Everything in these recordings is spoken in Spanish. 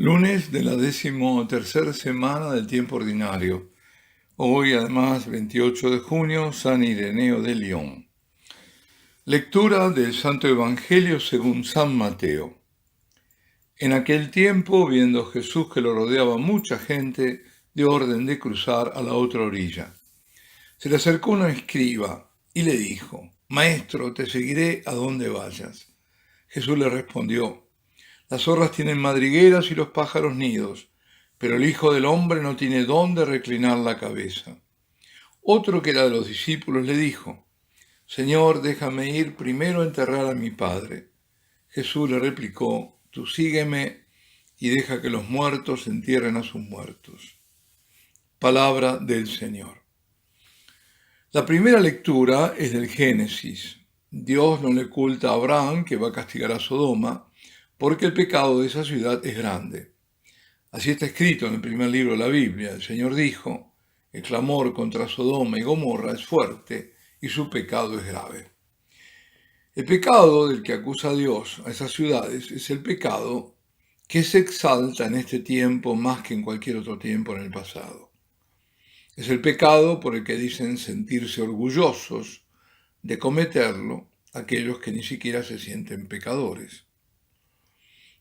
Lunes de la 13ª semana del tiempo ordinario. Hoy, además, 28 de junio, San Ireneo de León. Lectura del Santo Evangelio según San Mateo. En aquel tiempo, viendo Jesús que lo rodeaba mucha gente, dio orden de cruzar a la otra orilla. Se le acercó un escriba y le dijo: «Maestro, te seguiré a donde vayas». Jesús le respondió: «Las zorras tienen madrigueras y los pájaros nidos, pero el Hijo del Hombre no tiene dónde reclinar la cabeza». Otro que era de los discípulos le dijo: «Señor, déjame ir primero a enterrar a mi padre». Jesús le replicó: «Tú sígueme y deja que los muertos entierren a sus muertos». Palabra del Señor. La primera lectura es del Génesis. Dios no le oculta a Abraham que va a castigar a Sodoma, porque el pecado de esa ciudad es grande. Así está escrito en el primer libro de la Biblia. El Señor dijo: «El clamor contra Sodoma y Gomorra es fuerte y su pecado es grave». El pecado del que acusa a Dios a esas ciudades es el pecado que se exalta en este tiempo más que en cualquier otro tiempo en el pasado. Es el pecado por el que dicen sentirse orgullosos de cometerlo aquellos que ni siquiera se sienten pecadores.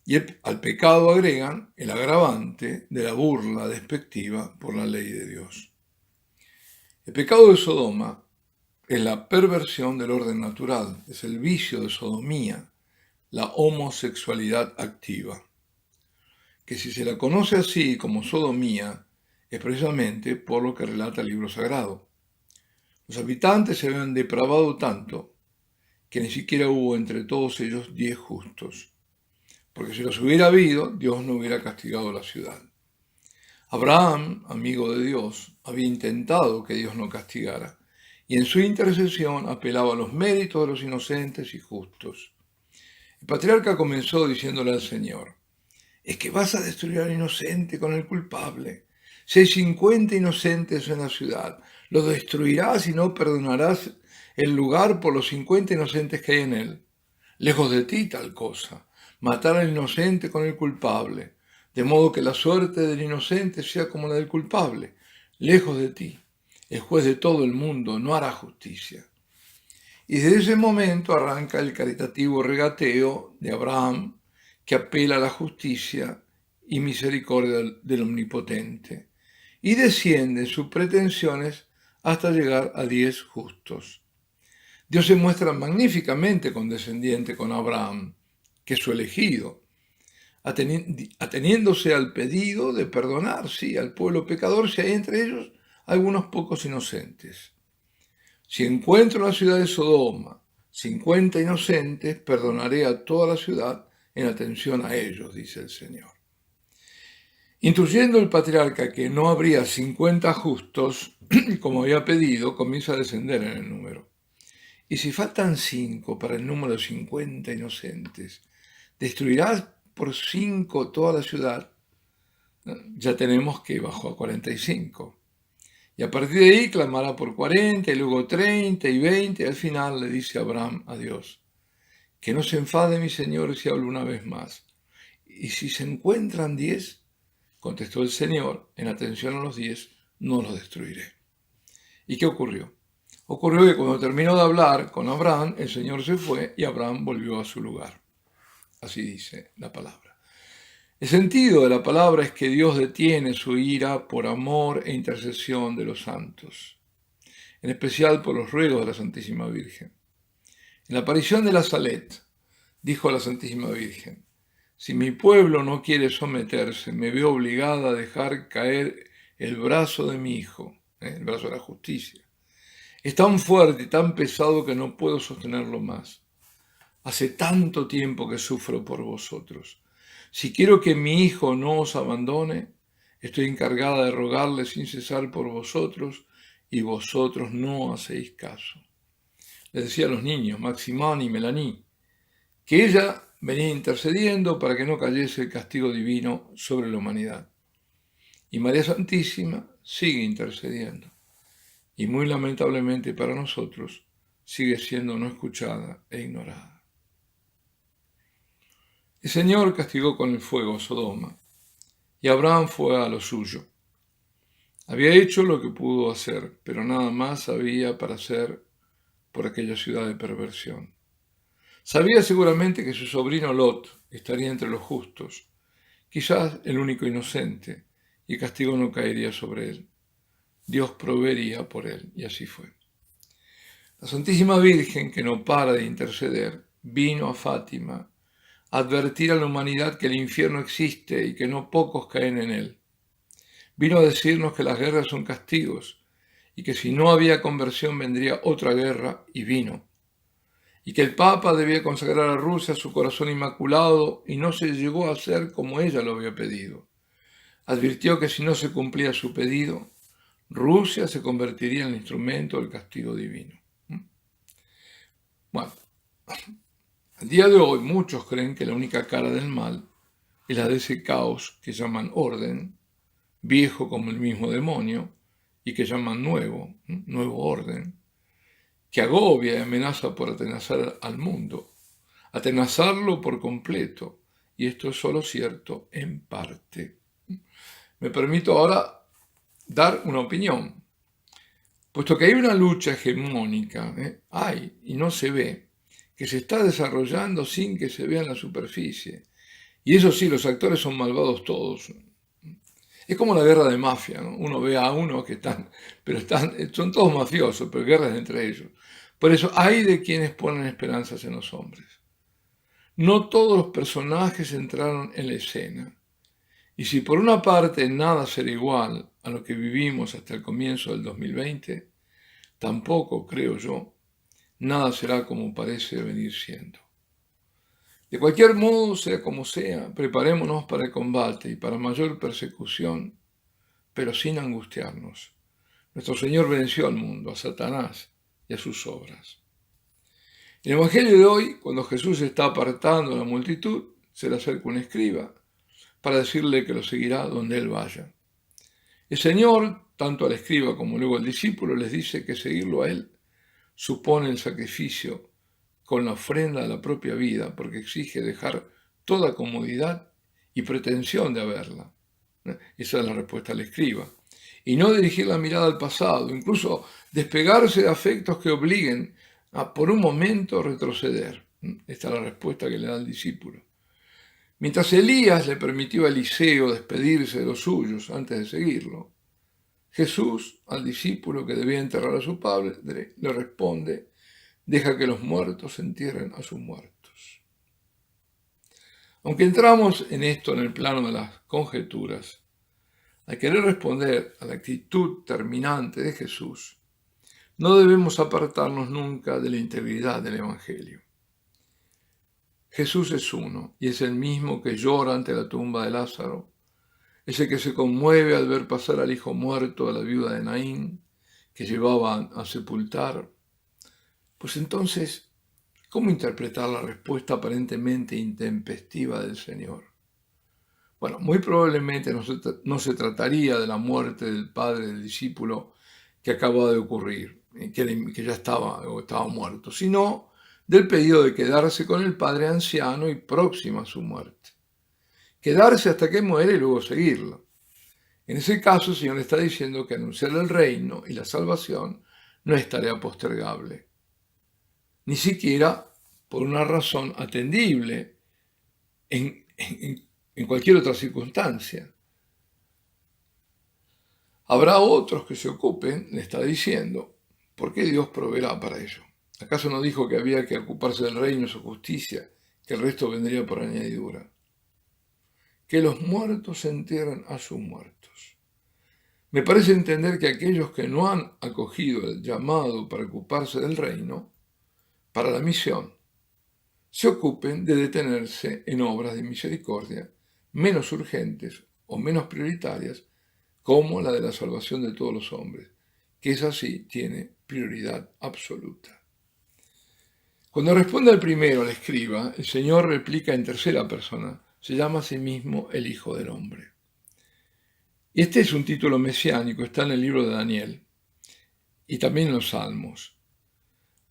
Y al pecado agregan el agravante de la burla despectiva por la ley de Dios. El pecado de Sodoma es la perversión del orden natural, es el vicio de sodomía, la homosexualidad activa. Que si se la conoce así como sodomía, es precisamente por lo que relata el libro sagrado. Los habitantes se habían depravado tanto que ni siquiera hubo entre todos ellos 10 justos, porque si los hubiera habido, Dios no hubiera castigado la ciudad. Abraham, amigo de Dios, había intentado que Dios no castigara, y en su intercesión apelaba a los méritos de los inocentes y justos. El patriarca comenzó diciéndole al Señor: «¿Es que vas a destruir al inocente con el culpable? Si hay 50 inocentes en la ciudad, ¿los destruirás y no perdonarás el lugar por los 50 inocentes que hay en él? Lejos de ti tal cosa, matar al inocente con el culpable, de modo que la suerte del inocente sea como la del culpable. Lejos de ti, el juez de todo el mundo no hará justicia». Y desde ese momento arranca el caritativo regateo de Abraham, que apela a la justicia y misericordia del Omnipotente, y desciende en sus pretensiones hasta llegar a 10 justos. Dios se muestra magníficamente condescendiente con Abraham, que es su elegido, ateniéndose al pedido de perdonar, sí, al pueblo pecador, si hay entre ellos algunos pocos inocentes. «Si encuentro en la ciudad de Sodoma 50 inocentes, perdonaré a toda la ciudad en atención a ellos», dice el Señor. Instruyendo el patriarca que no habría 50 justos, como había pedido, comienza a descender en el número. «Y si faltan 5 para el número de 50 inocentes, ¿destruirás por 5 toda la ciudad?». Ya tenemos que bajó a 45. Y a partir de ahí clamará por 40, y luego 30 y 20, y al final le dice Abraham a Dios: «Que no se enfade mi Señor si hablo una vez más. Y si se encuentran 10, contestó el Señor, en atención a los 10, no los destruiré». ¿Y qué ocurrió? Ocurrió que cuando terminó de hablar con Abraham, el Señor se fue y Abraham volvió a su lugar. Así dice la palabra. El sentido de la palabra es que Dios detiene su ira por amor e intercesión de los santos, en especial por los ruegos de la Santísima Virgen. En la aparición de la Salet, dijo a la Santísima Virgen: «Si mi pueblo no quiere someterse, me veo obligada a dejar caer el brazo de mi Hijo», el brazo de la justicia. «Es tan fuerte y tan pesado que no puedo sostenerlo más. Hace tanto tiempo que sufro por vosotros. Si quiero que mi Hijo no os abandone, estoy encargada de rogarle sin cesar por vosotros, y vosotros no hacéis caso». Les decía a los niños, Maximán y Melanie, que ella venía intercediendo para que no cayese el castigo divino sobre la humanidad. Y María Santísima sigue intercediendo. Y muy lamentablemente para nosotros, sigue siendo no escuchada e ignorada. El Señor castigó con el fuego a Sodoma, y Abraham fue a lo suyo. Había hecho lo que pudo hacer, pero nada más había para hacer por aquella ciudad de perversión. Sabía seguramente que su sobrino Lot estaría entre los justos, quizás el único inocente, y el castigo no caería sobre él. Dios proveería por él, y así fue. La Santísima Virgen, que no para de interceder, vino a Fátima a advertir a la humanidad que el infierno existe y que no pocos caen en él. Vino a decirnos que las guerras son castigos y que si no había conversión vendría otra guerra, y vino. Y que el Papa debía consagrar a Rusia su corazón inmaculado y no se llegó a hacer como ella lo había pedido. Advirtió que si no se cumplía su pedido, Rusia se convertiría en el instrumento del castigo divino. Bueno, al día de hoy muchos creen que la única cara del mal es la de ese caos que llaman orden, viejo como el mismo demonio, y que llaman nuevo orden, que agobia y amenaza por atenazar al mundo, atenazarlo por completo, y esto es solo cierto en parte. Me permito ahora dar una opinión. Puesto que hay una lucha hegemónica, hay y no se ve, que se está desarrollando sin que se vea en la superficie. Y eso sí, los actores son malvados todos. Es como la guerra de mafia, ¿no? Uno ve a uno que son todos mafiosos, pero guerras entre ellos. Por eso hay de quienes ponen esperanzas en los hombres. No todos los personajes entraron en la escena. Y si por una parte nada será igual a lo que vivimos hasta el comienzo del 2020, tampoco, creo yo, nada será como parece venir siendo. De cualquier modo, sea como sea, preparémonos para el combate y para mayor persecución, pero sin angustiarnos. Nuestro Señor venció al mundo, a Satanás y a sus obras. En el Evangelio de hoy, cuando Jesús está apartando a la multitud, se le acerca un escriba para decirle que lo seguirá donde él vaya. El Señor, tanto al escriba como luego al discípulo, les dice que seguirlo a él supone el sacrificio con la ofrenda de la propia vida, porque exige dejar toda comodidad y pretensión de haberla. Esa es la respuesta al escriba. Y no dirigir la mirada al pasado, incluso despegarse de afectos que obliguen a por un momento retroceder. Esta es la respuesta que le da el discípulo. Mientras Elías le permitió a Eliseo despedirse de los suyos antes de seguirlo, Jesús, al discípulo que debía enterrar a su padre, le responde: deja que los muertos entierren a sus muertos. Aunque entramos en esto en el plano de las conjeturas, al querer responder a la actitud terminante de Jesús, no debemos apartarnos nunca de la integridad del Evangelio. Jesús es uno y es el mismo que llora ante la tumba de Lázaro, ese que se conmueve al ver pasar al hijo muerto de la viuda de Naín, que llevaban a sepultar. Pues entonces, ¿cómo interpretar la respuesta aparentemente intempestiva del Señor? Bueno, muy probablemente no se trataría de la muerte del padre del discípulo que acaba de ocurrir, que ya estaba muerto, sino del pedido de quedarse con el padre anciano y próximo a su muerte. Quedarse hasta que muere y luego seguirlo. En ese caso, el Señor está diciendo que anunciar el reino y la salvación no es tarea postergable, ni siquiera por una razón atendible en cualquier otra circunstancia. Habrá otros que se ocupen, le está diciendo, porque Dios proveerá para ello. ¿Acaso no dijo que había que ocuparse del reino y su justicia, que el resto vendría por añadidura? Que los muertos se entierren a sus muertos. Me parece entender que aquellos que no han acogido el llamado para ocuparse del reino, para la misión, se ocupen de detenerse en obras de misericordia menos urgentes o menos prioritarias, como la de la salvación de todos los hombres, que es así, tiene prioridad absoluta. Cuando responde al primero, al escriba, el Señor replica en tercera persona, se llama a sí mismo el Hijo del Hombre. Y este es un título mesiánico, está en el libro de Daniel y también en los Salmos.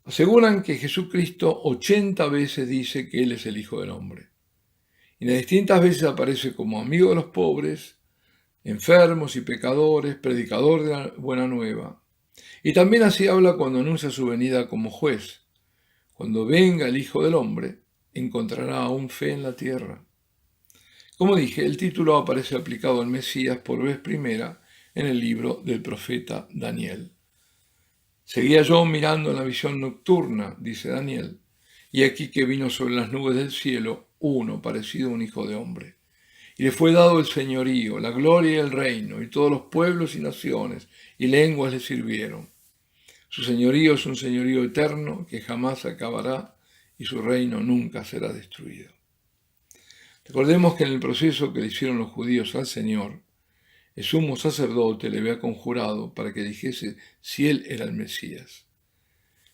Aseguran que Jesucristo 80 veces dice que Él es el Hijo del Hombre. Y las distintas veces aparece como amigo de los pobres, enfermos y pecadores, predicador de la buena nueva. Y también así habla cuando anuncia su venida como juez. Cuando venga el Hijo del Hombre, encontrará aún fe en la tierra. Como dije, el título aparece aplicado al Mesías por vez primera en el libro del profeta Daniel. Seguía yo mirando en la visión nocturna, dice Daniel, y aquí que vino sobre las nubes del cielo uno parecido a un hijo de hombre. Y le fue dado el señorío, la gloria y el reino, y todos los pueblos y naciones y lenguas le sirvieron. Su señorío es un señorío eterno que jamás acabará y su reino nunca será destruido. Recordemos que en el proceso que le hicieron los judíos al Señor, el sumo sacerdote le había conjurado para que dijese si él era el Mesías,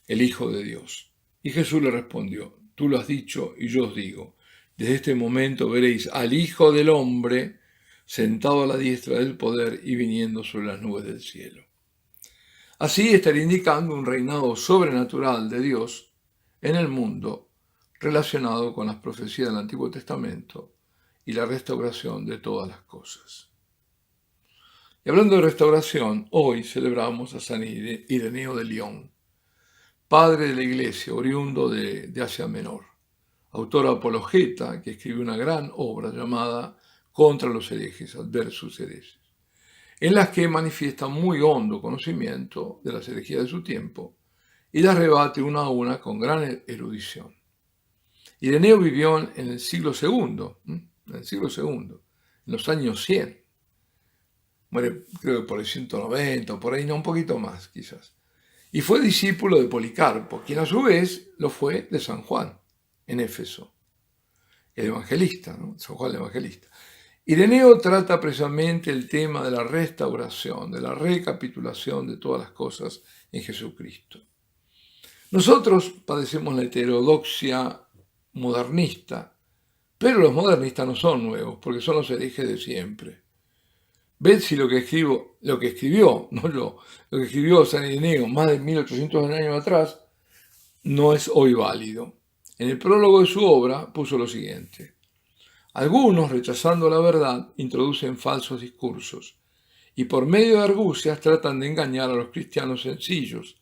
el Hijo de Dios. Y Jesús le respondió, tú lo has dicho y yo os digo, desde este momento veréis al Hijo del Hombre sentado a la diestra del poder y viniendo sobre las nubes del cielo. Así estaría indicando un reinado sobrenatural de Dios en el mundo relacionado con las profecías del Antiguo Testamento y la restauración de todas las cosas. Y hablando de restauración, hoy celebramos a San Ireneo de León, padre de la Iglesia, oriundo de Asia Menor, autor apologeta que escribió una gran obra llamada Contra los herejes, Adversus hereses, en las que manifiesta muy hondo conocimiento de las herejías de su tiempo y las rebate una a una con gran erudición. Ireneo vivió en el siglo II, en los años 100. Muere creo que por el 190 o por ahí, no, un poquito más quizás. Y fue discípulo de Policarpo, quien a su vez lo fue de San Juan, en Éfeso, el evangelista, ¿no? San Juan el evangelista. Ireneo trata precisamente el tema de la restauración, de la recapitulación de todas las cosas en Jesucristo. Nosotros padecemos la heterodoxia modernista, pero los modernistas no son nuevos, porque son los herejes de siempre. Ved si lo que escribió San Ireneo más de 1800 años atrás, no es hoy válido. En el prólogo de su obra puso lo siguiente. Algunos, rechazando la verdad, introducen falsos discursos y por medio de argucias tratan de engañar a los cristianos sencillos,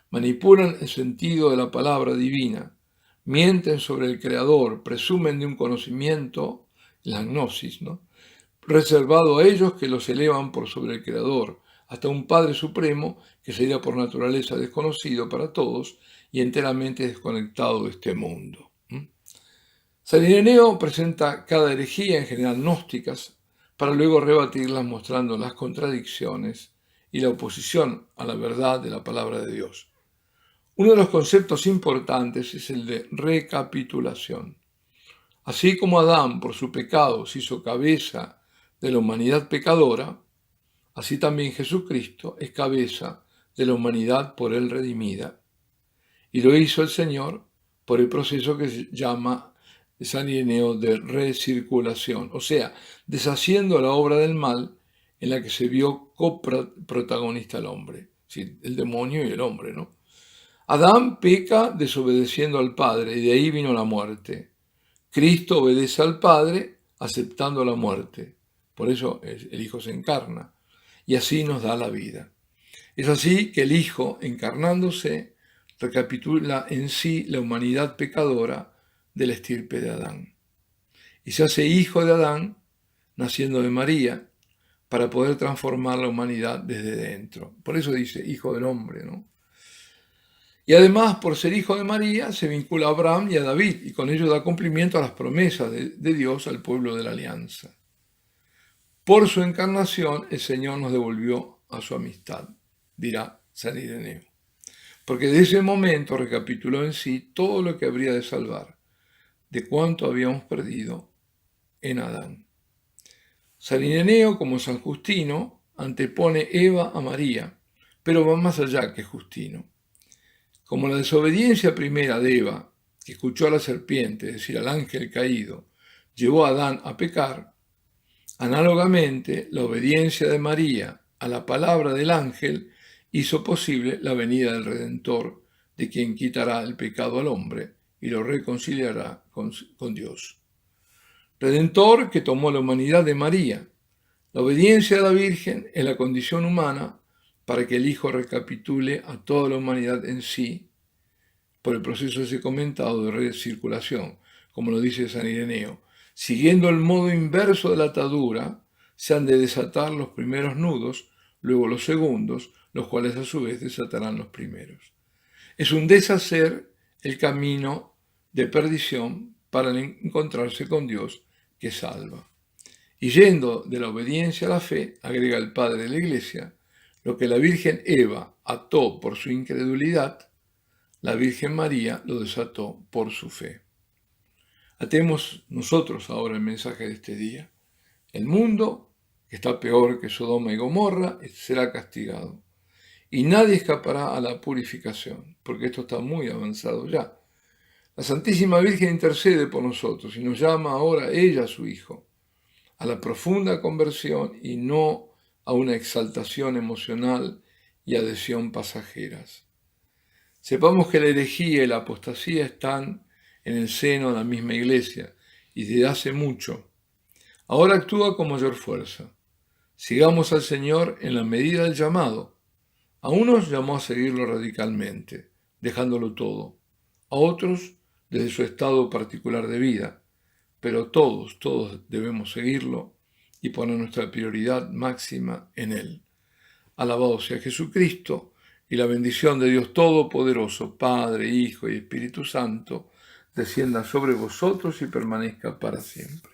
manipulan el sentido de la palabra divina, mienten sobre el Creador, presumen de un conocimiento, la gnosis, ¿no?, reservado a ellos que los elevan por sobre el Creador, hasta un Padre Supremo que sería por naturaleza desconocido para todos y enteramente desconectado de este mundo. San Ireneo presenta cada herejía, en general gnósticas, para luego rebatirlas mostrando las contradicciones y la oposición a la verdad de la palabra de Dios. Uno de los conceptos importantes es el de recapitulación. Así como Adán por su pecado se hizo cabeza de la humanidad pecadora, así también Jesucristo es cabeza de la humanidad por él redimida. Y lo hizo el Señor por el proceso que se llama San Ireneo de recirculación, o sea, deshaciendo la obra del mal en la que se vio coprotagonista el hombre, ¿sí?, el demonio y el hombre, ¿no? Adán peca desobedeciendo al Padre y de ahí vino la muerte. Cristo obedece al Padre aceptando la muerte. Por eso el Hijo se encarna y así nos da la vida. Es así que el Hijo, encarnándose, recapitula en sí la humanidad pecadora de la estirpe de Adán. Y se hace hijo de Adán, naciendo de María, para poder transformar la humanidad desde dentro. Por eso dice hijo del hombre, ¿no? Y además, por ser hijo de María, se vincula a Abraham y a David, y con ello da cumplimiento a las promesas de Dios al pueblo de la alianza. Por su encarnación, el Señor nos devolvió a su amistad, dirá San Ireneo. Porque de ese momento recapituló en sí todo lo que habría de salvar, de cuánto habíamos perdido en Adán. San Ireneo, como San Justino, antepone Eva a María, pero va más allá que Justino. Como la desobediencia primera de Eva, que escuchó a la serpiente, es decir, al ángel caído, llevó a Adán a pecar, análogamente la obediencia de María a la palabra del ángel hizo posible la venida del Redentor, de quien quitará el pecado al hombre y lo reconciliará con Dios. Redentor que tomó la humanidad de María, La obediencia a la Virgen es la condición humana para que el Hijo recapitule a toda la humanidad en sí por el proceso ese comentado de recirculación, como lo dice San Ireneo. Siguiendo el modo inverso de la atadura, se han de desatar los primeros nudos, luego los segundos, los cuales a su vez desatarán los primeros. Es un deshacer el camino de perdición para encontrarse con Dios que salva. Y yendo de la obediencia a la fe, agrega el padre de la Iglesia, lo que la Virgen Eva ató por su incredulidad, la Virgen María lo desató por su fe. Atemos nosotros ahora el mensaje de este día. El mundo, que está peor que Sodoma y Gomorra, será castigado. Y nadie escapará a la purificación, porque esto está muy avanzado ya. La Santísima Virgen intercede por nosotros y nos llama ahora ella, su Hijo, a la profunda conversión y no a una exaltación emocional y adhesión pasajeras. Sepamos que la herejía y la apostasía están en el seno de la misma Iglesia y desde hace mucho. Ahora actúa con mayor fuerza. Sigamos al Señor en la medida del llamado. A unos llamó a seguirlo radicalmente, dejándolo todo. A otros desde su estado particular de vida. Pero todos debemos seguirlo y poner nuestra prioridad máxima en Él. Alabado sea Jesucristo, y la bendición de Dios Todopoderoso, Padre, Hijo y Espíritu Santo, descienda sobre vosotros y permanezca para siempre.